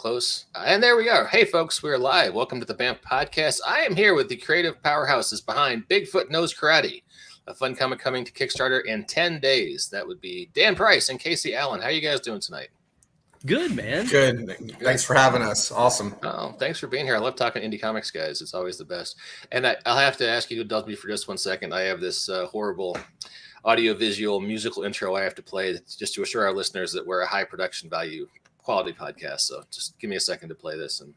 close. And there we are. Hey, folks, we're live. Welcome to the BAMF podcast. I am here with the creative powerhouses behind Bigfoot Knows Karate, a fun comic coming to Kickstarter in 10 days. That would be Dan Price and Casey Allen. How are you guys doing tonight? Good, man. Good. Thanks for having us. Awesome. Oh, thanks for being here. I love talking indie comics, guys. It's always the best. And I'll have to ask you to indulge me for just 1 second. I have this horrible audio-visual musical intro I have to play just to assure our listeners that we're a high production value quality podcast. So just give me a second to play this. And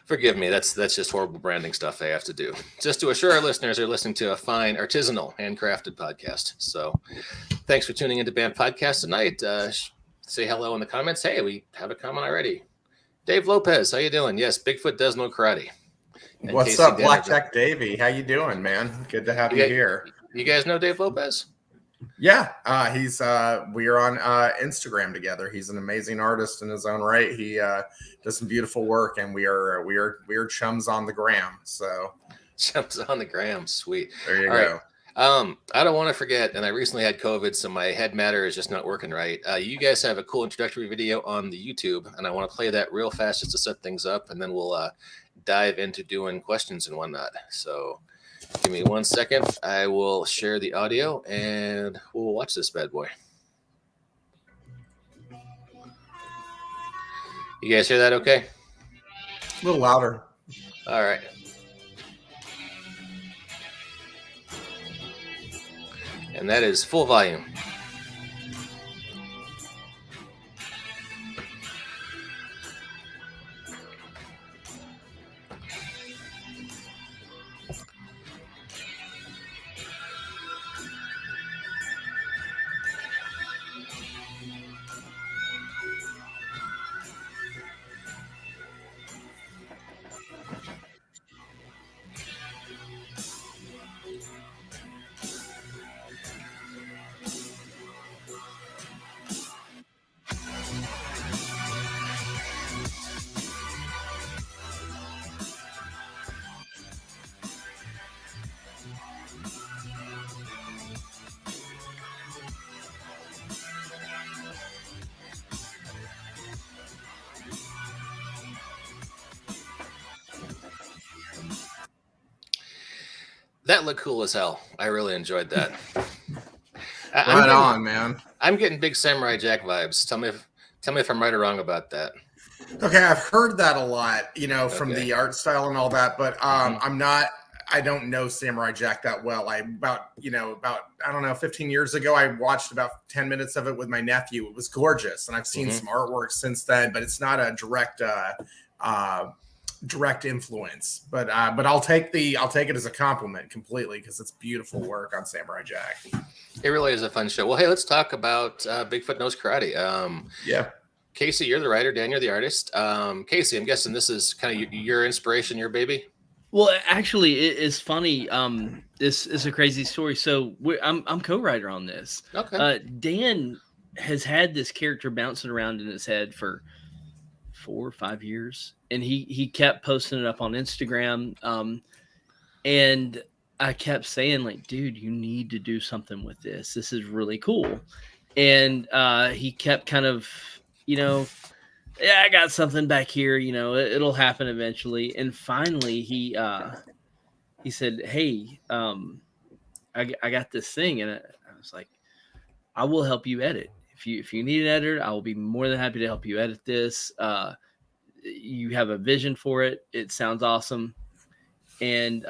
forgive me, that's just horrible branding stuff I have to do just to assure our listeners they're listening to a fine, artisanal, handcrafted podcast. So thanks for tuning into BAMF Podcast tonight. Say hello in the comments. Hey, we have a comment already. Dave Lopez, how you doing? Yes, Bigfoot does know karate. And what's Casey up, Blackjack Davey? How you doing, man? Good to have you here. You guys know Dave Lopez? Yeah, he's we are on Instagram together. He's an amazing artist in his own right. He does some beautiful work, and we are chums on the gram. So chums on the gram, sweet. There you go. Right. I don't want to forget, and I recently had COVID, so my head matter is just not working right. You guys have a cool introductory video on the YouTube, and I want to play that real fast just to set things up, and then we'll dive into doing questions and whatnot. So give me 1 second. I will share the audio and we'll watch this bad boy. You guys hear that okay? A little louder. All right. And that is full volume. That looked cool as hell. I really enjoyed that. Right on, man. I'm getting big Samurai Jack vibes. Tell me if I'm right or wrong about that. Okay, I've heard that a lot, from the art style and all that, but I don't know Samurai Jack that well. About 15 years ago, I watched about 10 minutes of it with my nephew. It was gorgeous, and I've seen some artwork since then, but it's not a direct influence, but I'll take it as a compliment completely because it's beautiful work on Samurai Jack. It really is a fun show. Well, hey, let's talk about Bigfoot Knows Karate. Yeah, Casey, you're the writer. Dan, you're the artist. Casey, I'm guessing this is kind of your inspiration, your baby. Well, actually, it is funny. This is a crazy story. So I'm co-writer on this. Okay. Dan has had this character bouncing around in his head for 4 or 5 years, and he kept posting it up on Instagram, and I kept saying, like, dude, you need to do something with this. This is really cool. And he kept kind of, I got something back here, it'll happen eventually. And finally he said, hey, I got this thing. And I was like, I will help you edit. If you need an editor, I will be more than happy to help you edit this. You have a vision for it. It sounds awesome. And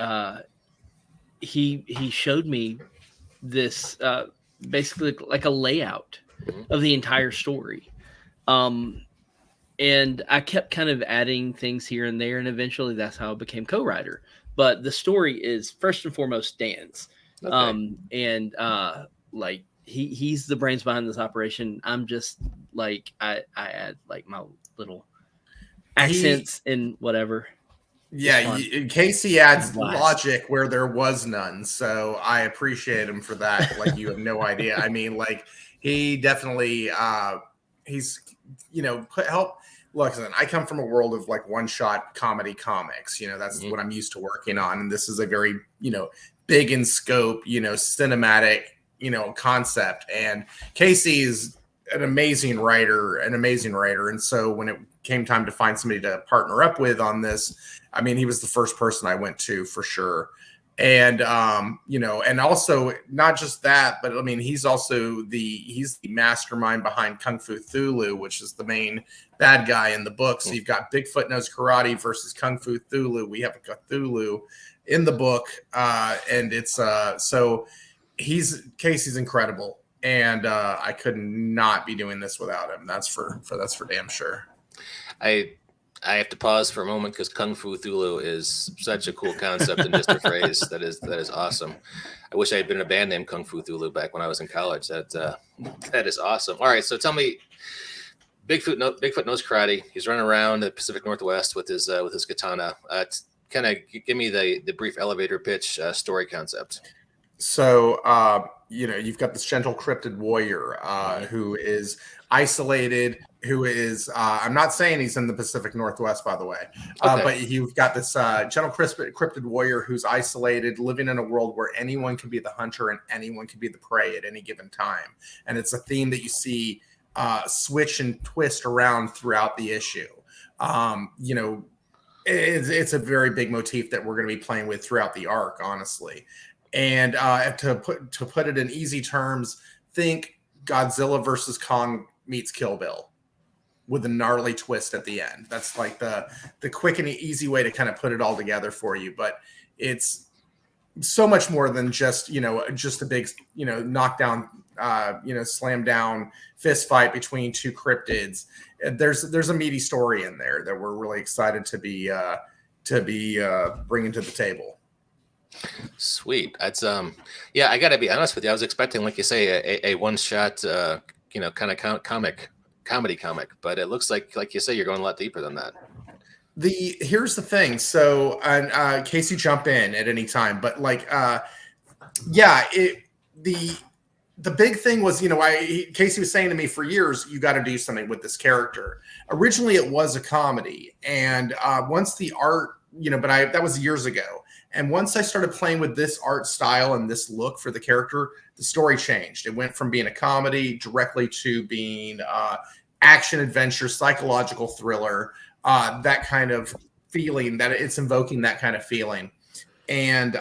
he showed me this basically like a layout of the entire story. And I kept kind of adding things here and there, and eventually that's how I became co-writer. But the story is first and foremost Dan's. Okay. Like he's the brains behind this operation. I'm just like I add like my little accents and whatever. Yeah, Casey adds logic where there was none, so I appreciate him for that. Like, you have no idea. I mean, like, he definitely he's help. Listen, I come from a world of like one-shot comedy comics. That's what I'm used to working on, and this is a very big in scope, cinematic, concept. And Casey is an amazing writer, and so when it came time to find somebody to partner up with on this, I mean, he was the first person I went to for sure. And and also not just that, but I mean, he's the mastermind behind Kung Fu Thulu, which is the main bad guy in the book. So you've got Bigfoot Knows Karate versus Kung Fu Thulu. We have a Cthulhu in the book, and it's so Casey's incredible, and I could not be doing this without him. That's for damn sure. I have to pause for a moment because Kung Fu Thulu is such a cool concept and just a phrase that is awesome. I wish I had been in a band named Kung Fu Thulu back when I was in college. That is awesome. All right, so tell me, Bigfoot knows karate. He's running around the Pacific Northwest with his katana. Kind of give me the brief elevator pitch story concept. So you've got this gentle cryptid warrior who is isolated, who is I'm not saying he's in the Pacific Northwest, by the way, but you've got this gentle cryptid warrior who's isolated, living in a world where anyone can be the hunter and anyone can be the prey at any given time. And it's a theme that you see switch and twist around throughout the issue. It's a very big motif that we're going to be playing with throughout the arc, honestly. And to put it in easy terms, think Godzilla versus Kong meets Kill Bill with a gnarly twist at the end. That's like the quick and easy way to kind of put it all together for you. But it's so much more than just a big knockdown, slam down fist fight between two cryptids. There's a meaty story in there that we're really excited to be bringing to the table. Sweet. That's I gotta be honest with you. I was expecting, like you say, a one shot kind of comedy comic, but it looks like you say, you're going a lot deeper than that. Here's the thing. So Casey, jump in at any time, but the big thing was, Casey was saying to me for years, you got to do something with this character. Originally it was a comedy, and once the art, that was years ago. And once I started playing with this art style and this look for the character, the story changed. It went from being a comedy directly to being action adventure, psychological thriller, that kind of feeling, that it's invoking that kind of feeling. And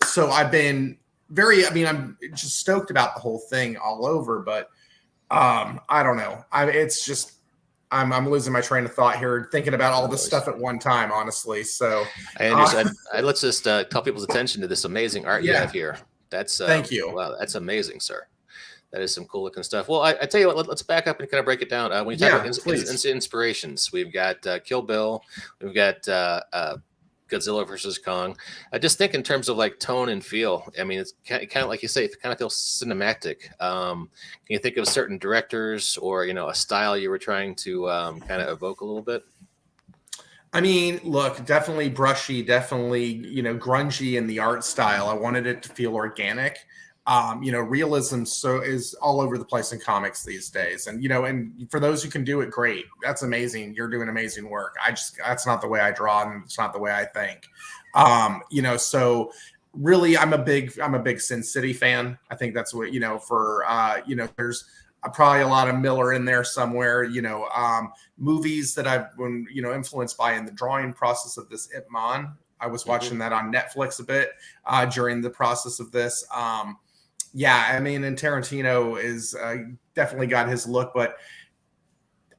so I've been I'm just stoked about the whole thing all over, but I don't know. I'm losing my train of thought here, thinking about all this stuff at one time, honestly. So I understand. Let's just call people's attention to this amazing art you have here. That's thank you. Wow, that's amazing, sir. That is some cool looking stuff. Well, I tell you what, let's back up and kind of break it down. When you talk about inspirations, we've got Kill Bill, we've got Godzilla versus Kong. I just think in terms of like tone and feel. I mean, it's kind of like you say, it kind of feels cinematic. Can you think of certain directors or a style you were trying to kind of evoke a little bit? I mean, look, definitely brushy, definitely grungy in the art style. I wanted it to feel organic. Realism is all over the place in comics these days, and and for those who can do it, great. That's amazing. You're doing amazing work. That's not the way I draw, and it's not the way I think. So really, I'm a big Sin City fan. I think that's what there's probably a lot of Miller in there somewhere. Movies that I've been influenced by in the drawing process of this, Ip Man. I was watching that on Netflix a bit during the process of this. I mean, and Tarantino is definitely got his look, but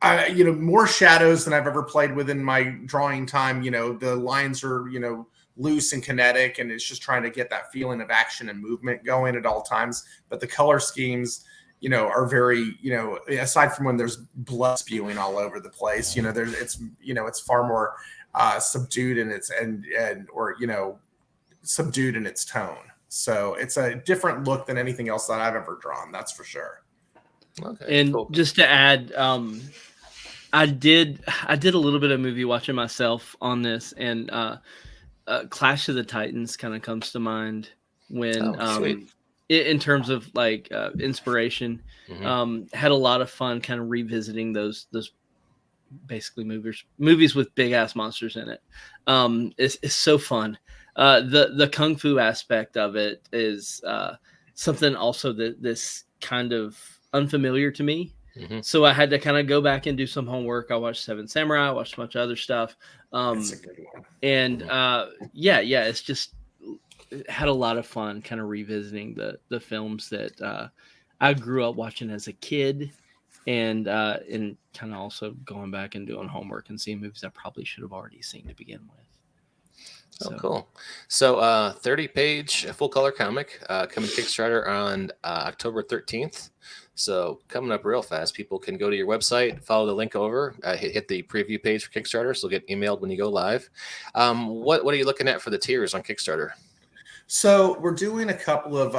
more shadows than I've ever played with in my drawing time. The lines are loose and kinetic, and it's just trying to get that feeling of action and movement going at all times. But the color schemes, are very, aside from when there's blood spewing all over the place, it's far more subdued in its subdued in its tone. So it's a different look than anything else that I've ever drawn. That's for sure. Okay. And cool. Just to add, I did a little bit of movie watching myself on this, and Clash of the Titans kind of comes to mind when, in terms of like inspiration. Had a lot of fun kind of revisiting those basically movies with big ass monsters in it. It's so fun. The kung fu aspect of it is something also that this kind of unfamiliar to me. So I had to kind of go back and do some homework. I watched Seven Samurai, I watched a bunch of other stuff. That's a good one. And it's just had a lot of fun kind of revisiting the films that I grew up watching as a kid, and kind of also going back and doing homework and seeing movies I probably should have already seen to begin with. Oh, cool. So 30-page full color comic coming to Kickstarter on October 13th. So coming up real fast. People can go to your website, follow the link over, hit the preview page for Kickstarter, so you'll get emailed when you go live. What are you looking at for the tiers on Kickstarter? So we're doing a couple of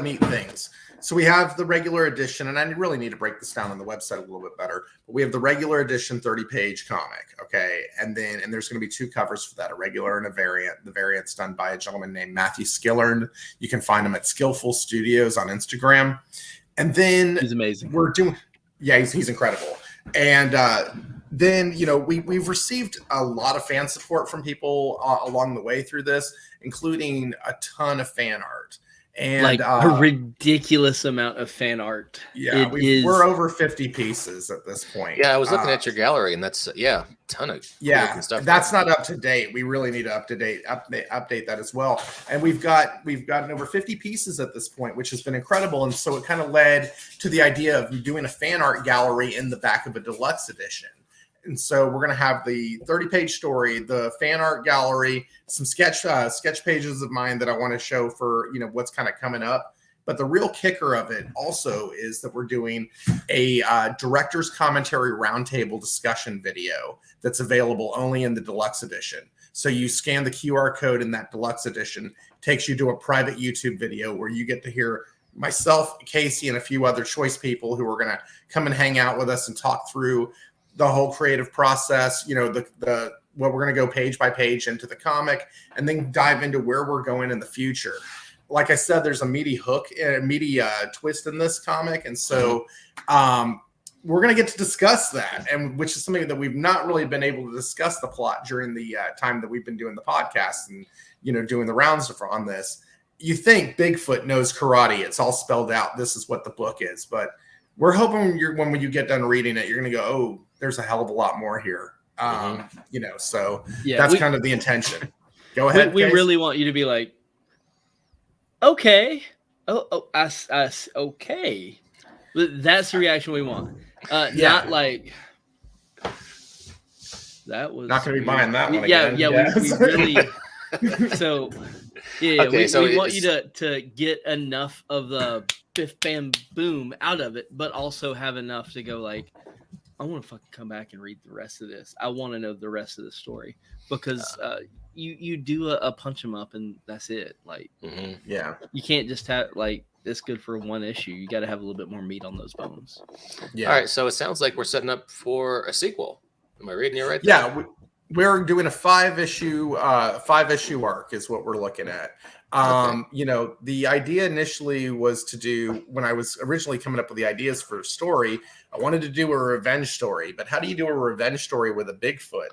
neat things. So we have the regular edition, and I really need to break this down on the website a little bit better. But we have the regular edition 30-page comic, okay? And there's going to be 2 covers for that, a regular and a variant. The variant's done by a gentleman named Matthew Skillern. You can find him at Skillful Studios on Instagram. And then he's amazing. He's incredible. And then, we've received a lot of fan support from people along the way through this, including a ton of fan art. And like a ridiculous amount of fan art. Yeah, we're over 50 pieces at this point. Yeah, I was looking at your gallery, and that's ton of cool stuff. That's not up to date. We really need to update that as well. And we've gotten over 50 pieces at this point, which has been incredible. And so it kind of led to the idea of doing a fan art gallery in the back of a deluxe edition. And so we're going to have the 30-page story, the fan art gallery, some sketch pages of mine that I want to show for, what's kind of coming up. But the real kicker of it also is that we're doing a director's commentary roundtable discussion video that's available only in the deluxe edition. So you scan the QR code in that deluxe edition, takes you to a private YouTube video where you get to hear myself, Casey, and a few other choice people who are going to come and hang out with us and talk through the whole creative process, the what we're going to go page by page into the comic, and then dive into where we're going in the future. Like I said, there's a meaty twist in this comic. And so we're going to get to discuss that, and which is something that we've not really been able to discuss the plot during the time that we've been doing the podcast and, doing the rounds on this. You think Bigfoot knows karate. It's all spelled out. This is what the book is. But we're hoping when you get done reading it, you're going to go, oh, there's a hell of a lot more here. So that's kind of the intention. Go ahead. We really want you to be like, okay. Okay. That's the reaction we want. Not like that was not going to be buying that one. Yeah. Again. Yeah. We really, so yeah, okay, we want you to get enough of the biff bam boom out of it, but also have enough to go like, I want to fucking come back and read the rest of this. I want to know the rest of the story, because you do a punch 'em up and that's it. Like, you can't just have like this good for one issue. You got to have a little bit more meat on those bones. Yeah. All right. So it sounds like we're setting up for a sequel. Am I reading it right there? Yeah. We're doing a 5-issue arc is what we're looking at. The idea initially was to do, when I was originally coming up with the ideas for a story, I wanted to do a revenge story. But how do you do a revenge story with a Bigfoot?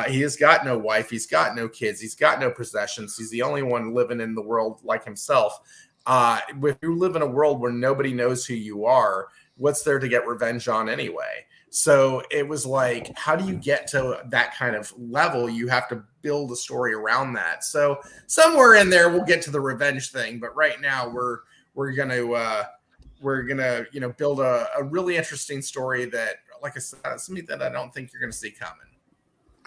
He has got no wife. He's got no kids. He's got no possessions. He's the only one living in the world like himself. If you live in a world where nobody knows who you are, what's there to get revenge on anyway? So it was like, how do you get to that kind of level? You have to build a story around that. So somewhere in there, we'll get to the revenge thing. But right now, we're gonna build a really interesting story that, like I said, something that I don't think you're gonna see coming.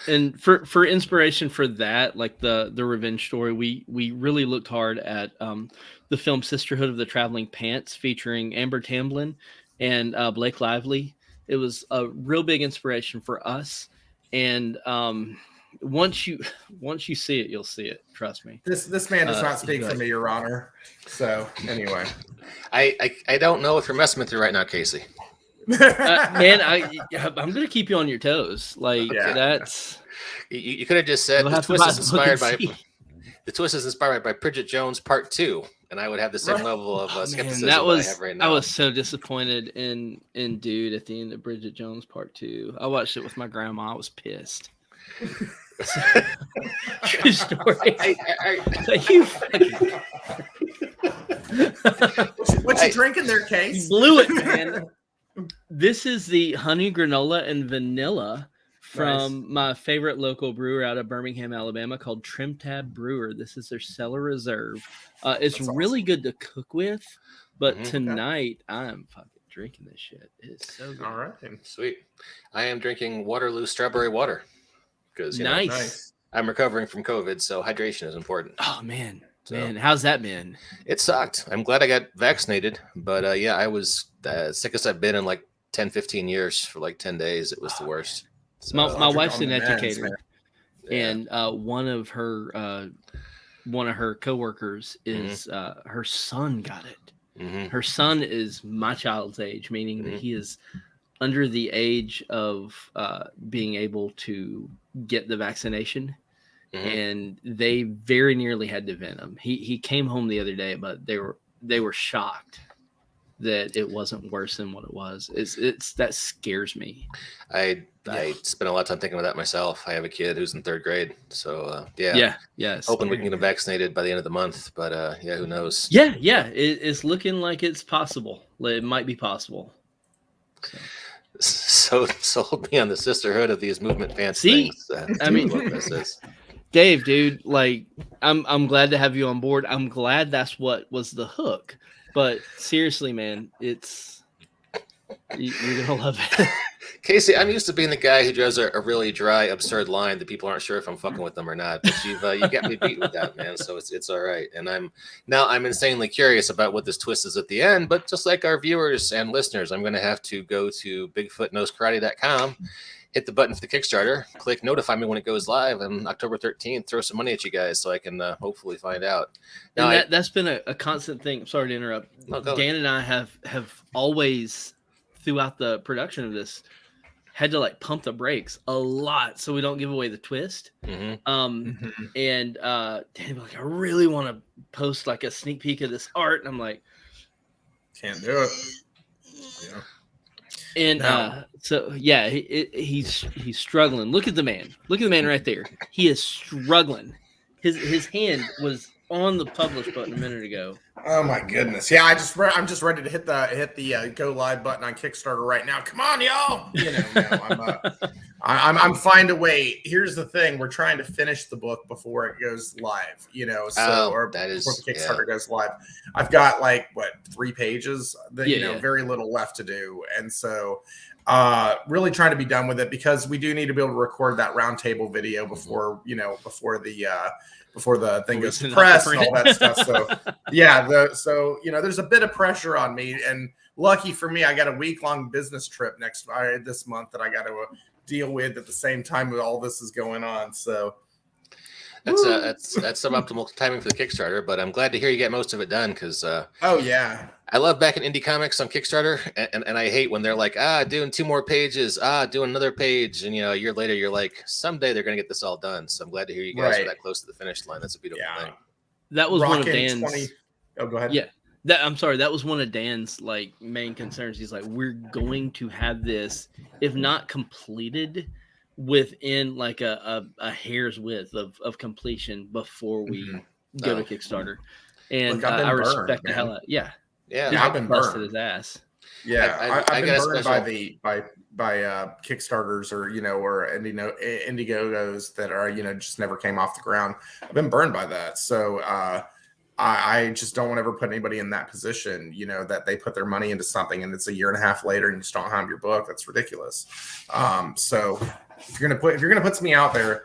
And for inspiration for that, like the revenge story, we really looked hard at the film Sisterhood of the Traveling Pants, featuring Amber Tamblyn and Blake Lively. It was a real big inspiration for us, and once you see it, you'll see it. Trust me. This man does not speak for me, Your Honor. So anyway, I don't know if you're messing with you right now, Casey. Man, I'm gonna keep you on your toes. Like that's. You could have just said the twist is inspired by Bridget Jones Part 2. And I would have the same level of skepticism that I have right now. I was so disappointed in Dude at the end of Bridget Jones Part 2. I watched it with my grandma. I was pissed. True story. You What you drinking there, Case? Blew it, man. This is the honey granola and vanilla from my favorite local brewer out of Birmingham, Alabama, called Trim Tab Brewer. This is their Cellar Reserve. It's really good to cook with, but tonight I'm fucking drinking this shit. It's so good. All right, sweet. I am drinking Waterloo strawberry water because nice. I'm recovering from COVID, so hydration is important. Oh man. Man, how's that been? It sucked. I'm glad I got vaccinated, but I was sickest I've been in like 10, 15 years for like 10 days. It was the worst. So, my wife's an educator, and one of her coworkers is her son got it. Her son is my child's age, meaning that he is under the age of being able to get the vaccination. And they very nearly had to vent him. He came home the other day, but they were shocked that it wasn't worse than what it was. It's that scares me. I spent a lot of time thinking about that myself. I have a kid who's in 3rd grade, so hoping we can get him vaccinated by the end of the month. But who knows? It's looking like it's possible. It might be possible. So sold me on the sisterhood of these movement pants things. I mean, what this is. Dave, dude, like I'm glad to have you on board. I'm glad that's what was the hook. But seriously, man, you're gonna love it. Casey, I'm used to being the guy who draws a really dry, absurd line that people aren't sure if I'm fucking with them or not. But you got me beat with that, man. So it's all right. And I'm insanely curious about what this twist is at the end. But just like our viewers and listeners, I'm going to have to go to BigfootKnowsKarate.com, hit the button for the Kickstarter, click notify me when it goes live, and October 13th, throw some money at you guys so I can hopefully find out. Now, and that's been a constant thing. Sorry to interrupt. No, Dan and I have always, throughout the production of this, had to like pump the brakes a lot so we don't give away the twist. And Dan be like, I really want to post like a sneak peek of this art, and I'm like, can't do it. And he's struggling. Look at the man right there. He is struggling. His hand was on the publish button a minute ago. Oh my goodness! Yeah, I'm just ready to hit the go live button on Kickstarter right now. Come on, y'all! I'm fine to wait. Here's the thing: we're trying to finish the book before it goes live. Before the Kickstarter goes live. I've got 3 pages. Very little left to do, and so really trying to be done with it because we do need to be able to record that roundtable video before the thing goes to press and all that stuff. So there's a bit of pressure on me, and lucky for me, I got a week-long business trip this month that I got to deal with at the same time with all this is going on. So that's suboptimal timing for the Kickstarter, but I'm glad to hear you get most of it done because I love backing indie comics on Kickstarter, and I hate when they're like, doing 2 more pages, doing another page, and a year later you're like, someday they're gonna get this all done. So I'm glad to hear you guys are that close to the finish line. That's a beautiful thing. That was one of Dan's. Go ahead. Yeah, that was one of Dan's main concerns. He's like, we're going to have this, if not completed, within a hair's width of completion before we go to Kickstarter. And I respect the hell out. Yeah, I've been busted his ass. Yeah, I've been burned by Kickstarters or Indiegogos that are just never came off the ground. I've been burned by that. So I just don't want to ever put anybody in that position. That they put their money into something and it's a year and a half later and you just don't have your book. That's ridiculous. So if you're gonna put something out there,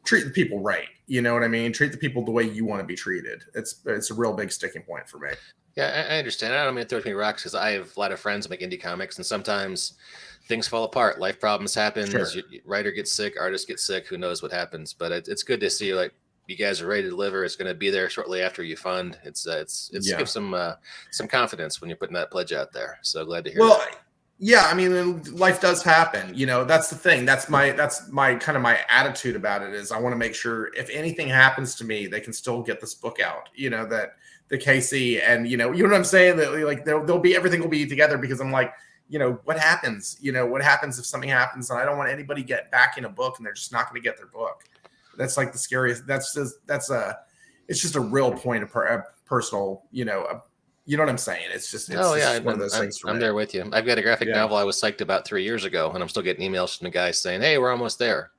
treat the people right. You know what I mean? Treat the people the way you want to be treated. It's a real big sticking point for me. Yeah, I understand. I don't mean to throw too many rocks because I have a lot of friends who make indie comics, and sometimes things fall apart. Life problems happen. Sure. Writer gets sick, artist gets sick. Who knows what happens? But it's good to see you guys are ready to deliver. It's going to be there shortly after you fund. It's gives some confidence when you're putting that pledge out there. So glad to hear. Well, that. Yeah, I mean, life does happen. That's the thing. That's my kind of my attitude about it is I want to make sure if anything happens to me, they can still get this book out. That the Casey and you know what I'm saying, that there'll be everything will be together because I'm like, what happens? What happens if something happens and I don't want anybody get back in a book and they're just not going to get their book. That's the scariest. It's just a real point of personal, you know what I'm saying? It's just one of those things for me. I'm there with you. I've got a graphic novel I was psyched about 3 years ago, and I'm still getting emails from the guys saying, "Hey, we're almost there."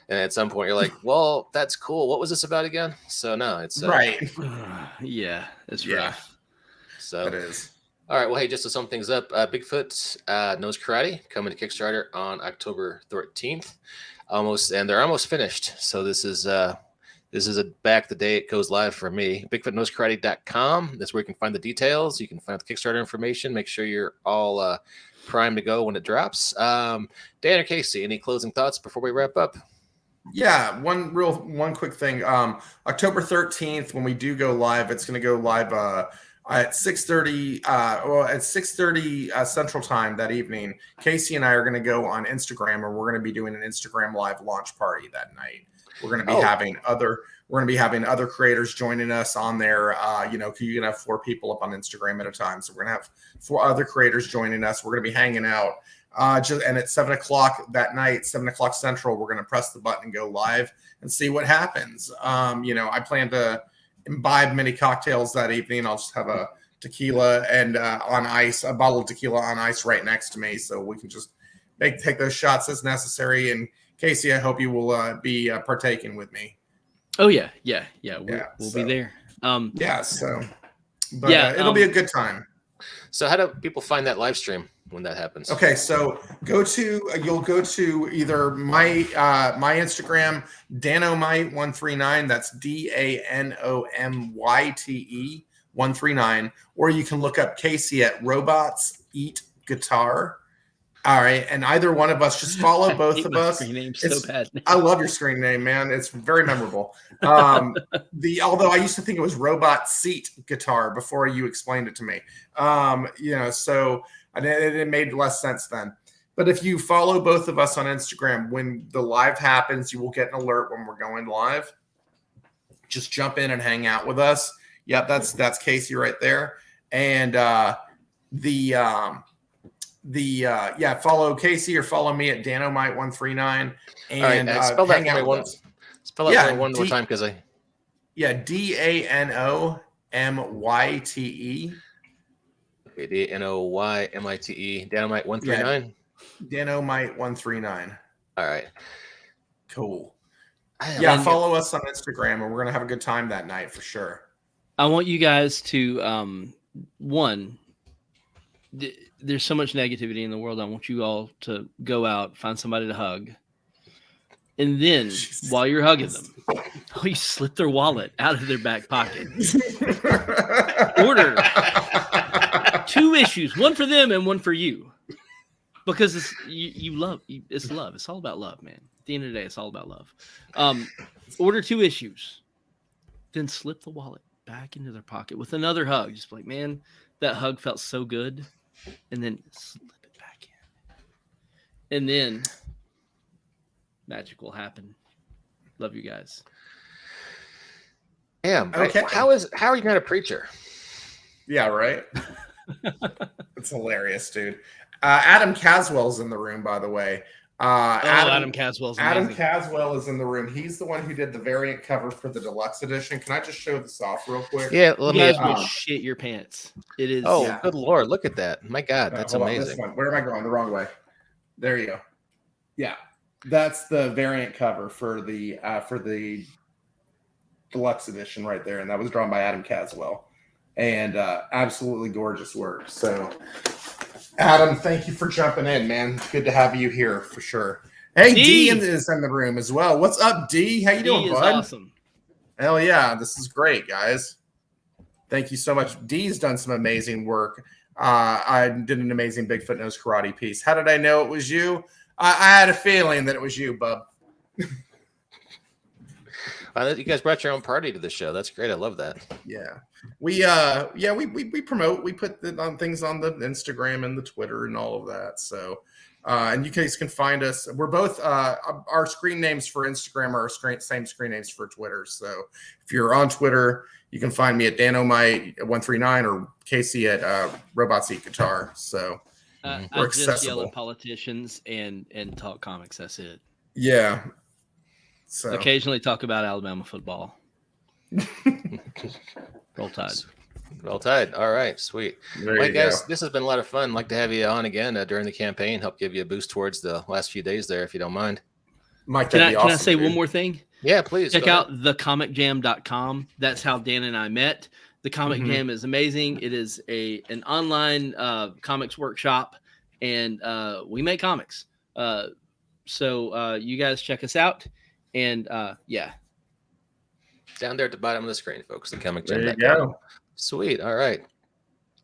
And at some point, you're like, "Well, that's cool. What was this about again?" So no, it's right. Yeah, it's rough. So it is. All right. Well, hey, just to sum things up, Bigfoot Knows Karate coming to Kickstarter on October 13th. They're almost finished. So this is back the day it goes live for me. BigfootKnowsKarate.com. That's where you can find the details. You can find the Kickstarter information. Make sure you're all primed to go when it drops. Dan or Casey, any closing thoughts before we wrap up? Yeah, one quick thing. October 13th, when we do go live, it's going to go live at 6:30. At 6:30 Central Time that evening. Casey and I are going to go on Instagram, and we're going to be doing an Instagram live launch party that night. We're going to be having other creators joining us on there. You can have 4 people up on Instagram at a time. So we're going to have 4 other creators joining us. We're going to be hanging out. And at 7 o'clock that night, 7 o'clock Central, we're going to press the button and go live and see what happens. I plan to imbibe many cocktails that evening. I'll just have a tequila and on ice, a bottle of tequila on ice right next to me, so we can just take those shots as necessary. And Casey, I hope you will be partaking with me. Oh yeah. We'll be there. It'll be a good time. So how do people find that live stream when that happens? Okay, so you'll go to either my Instagram, Danomite139, that's DANOMYTE 139, or you can look up Casey at Robots Eat Guitar. All right, and either one of us, just follow both of us. I love your screen name, man. It's very memorable. Although I used to think it was Robot Seat Guitar before you explained it to me. So it made less sense then. But if you follow both of us on Instagram, when the live happens, you will get an alert when we're going live. Just jump in and hang out with us. Yep, that's Casey right there. And follow Casey or follow me at Danomite139. And spell that for me one more time because DANOMYTE. Okay, DANOYMITE, Danomite139. Danomite139. All right. Cool. Follow us on Instagram, and we're gonna have a good time that night for sure. I want you guys to there's so much negativity in the world. I want you all to go out, find somebody to hug. And then while you're hugging them, you slip their wallet out of their back pocket. Order 2 issues, one for them and one for you. Because it's love. It's love. It's all about love, man. At the end of the day, it's all about love. Order 2 issues. Then slip the wallet back into their pocket with another hug. Just like, man, that hug felt so good. And then slip it back in. And then magic will happen. Love you guys. Yeah. Okay. How are you not a preacher? Yeah, right. It's hilarious, dude. Adam Caswell's in the room, by the way. Adam Caswell's amazing. Adam Caswell is in the room. He's the one who did the variant cover for the deluxe edition. Can I just show this off real quick? Yeah, you guys will shit your pants. It is. Oh, good Lord! Look at that! My God, that's amazing. Where am I going? The wrong way. There you go. Yeah, that's the variant cover for the deluxe edition right there, and that was drawn by Adam Caswell, and absolutely gorgeous work. So. Adam, thank you for jumping in, man. Good to have you here for sure. Hey, D is in the room as well. What's up, D? How you doing, bud? Awesome. Hell yeah, this is great, guys. Thank you so much. D's done some amazing work. I did an amazing Bigfoot Knows Karate piece. How did I know it was you? I had a feeling that it was you, bub. You guys brought your own party to the show. That's great. I love that. Yeah. We promote. We put on things on the Instagram and the Twitter and all of that. So, and you guys can find us. We're both our screen names for Instagram are same screen names for Twitter. So, if you're on Twitter, you can find me at Danomite139 or Casey at Robots Eat Guitar. So, we're accessible. Just yell at politicians and talk comics. That's it. Yeah. So occasionally talk about Alabama football. Roll Tide. Well tied. All right, sweet. There All right, you guys, go. this has been a lot of fun. I'd like to have you on again during the campaign. Help give you a boost towards the last few days there, if you don't mind. Mike, Can that'd I be awesome, say dude. one more thing? Yeah, please. Check go out ahead. thecomicjam.com. That's how Dan and I met. The Comic Mhm. Jam is amazing. It is an online comics workshop, and we make comics. So you guys check us out. And yeah. Down there at the bottom of the screen, folks. There you thecomicjam.com. go. Sweet. All right.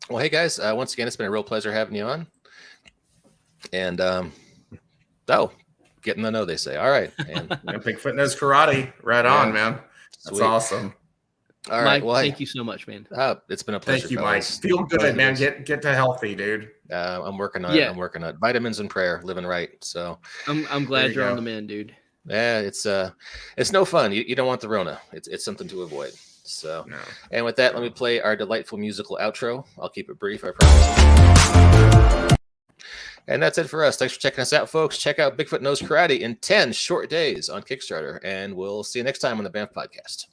Well, hey guys. Once again, it's been a real pleasure having you on. And getting to know, they say. All right. And Yeah, Bigfoot knows karate. Right Yeah. on, man. That's Sweet. awesome. all right. Mike, Well, hey, thank you so much, man. it's been a pleasure. Thank you, Mike. fellas. Feel good, Always man. is. Get to healthy, dude. I'm working on it. Yeah. I'm working on it. Vitamins and prayer, living right. So I'm There glad you you're on go. the mend, dude. yeah, it's no fun. You don't want the Rona. It's something to avoid. So, No. and with that, let me play our delightful musical outro. I'll keep it brief, I promise. And that's it for us. Thanks for checking us out, folks. Check out Bigfoot Knows Karate in 10 short days on Kickstarter, and we'll see you next time on the BAMF podcast.